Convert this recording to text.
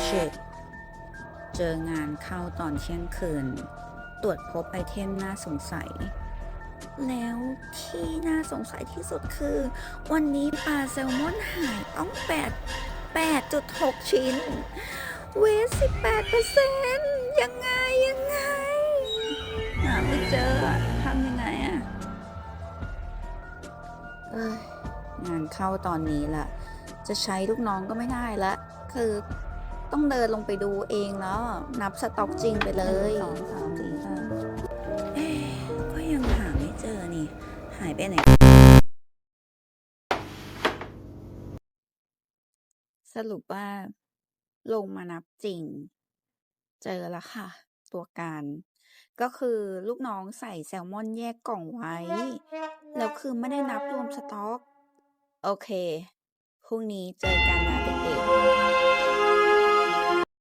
เช็คเจองานเข้าตอนเที่ยงคืน ตรวจพบไอเทมน่าสงสัย แล้วที่น่าสงสัยที่สุดคือ วันนี้ปลาแซลมอนหายต้อง8.6 ชิ้น เวส18%ยังไง หาไม่เจออะทำยังไงอะเอ้ยงานเข้าตอนนี้ละจะใช้ลูกน้องก็ไม่ได้ละ คือต้องเดินลงไปดูเองแล้ว นับสต็อกจริงไปเลย1 2 3 4 5เอ๊ะก็ยังหาไม่เจอนี่ หายไปไหน สรุปว่าลงมานับจริง เจอแล้วค่ะ ตัวการก็คือลูกน้องใส่แซลมอนแยกกล่องไว้ แล้วคือไม่ได้นับรวมสต็อก โอเค พรุ่งนี้เจอกันนะเด็กๆ